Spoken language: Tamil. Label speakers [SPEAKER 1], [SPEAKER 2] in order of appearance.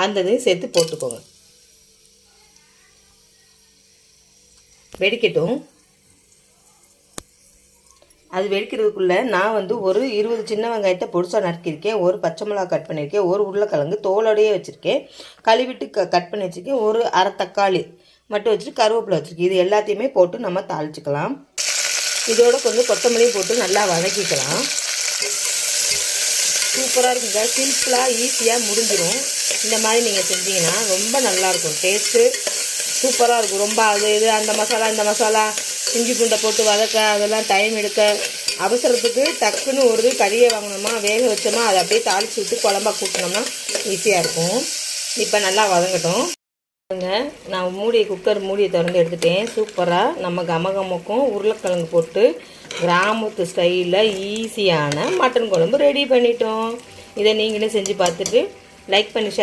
[SPEAKER 1] அந்த இதையும் சேர்த்து போட்டுக்கோங்க. வெடிக்கட்டும். அது வெடிக்கிறதுக்குள்ளே நான் வந்து ஒரு 20 சின்ன வெங்காயத்தை பொடிசாக நறுக்கியிருக்கேன், ஒரு பச்சை மிளகா கட் பண்ணியிருக்கேன், ஒரு உருளைக்கிழங்கு தோலோடையே வச்சுருக்கேன், கழுவிட்டு கட் பண்ணி வச்சுருக்கேன், ஒரு அரை தக்காளி மட்டும் வச்சுட்டு கருவேப்பிலை வச்சுருக்கேன். இது எல்லாத்தையுமே போட்டு நம்ம தாளிச்சிக்கலாம். இதோட கொஞ்சம் கொத்தமல்லியும் போட்டு நல்லா வதக்கிக்கலாம். சூப்பராக இருக்குங்க. சிம்பிளாக ஈஸியாக முடிஞ்சிடும். இந்த மாதிரி நீங்கள் செஞ்சீங்கன்னா ரொம்ப நல்லாயிருக்கும். டேஸ்ட்டு சூப்பராக இருக்கும். ரொம்ப அது இது அந்த மசாலா இந்த மசாலா இஞ்சி பூண்டை போட்டு வதக்க அதெல்லாம் டைம் எடுக்க, அவசரத்துக்கு டக்குன்னு ஒரு கறியை வாங்கினோமா வேக வச்சோமா அதை அப்படியே தாளித்து விட்டு குழம்பா கூட்டினோம்னா ஈஸியாக இருக்கும். இப்போ நல்லா வதங்கட்டும். நான் குக்கர் மூடியை திறந்து எடுத்துட்டேன். சூப்பராக நம்ம கமகமுக்கும் உருளைக்கிழங்கு போட்டு கிராமத்து ஸ்டைலில் ஈஸியான மட்டன் குழம்பு ரெடி பண்ணிட்டோம். இதை நீங்களே செஞ்சு பார்த்துட்டு லைக் பண்ணி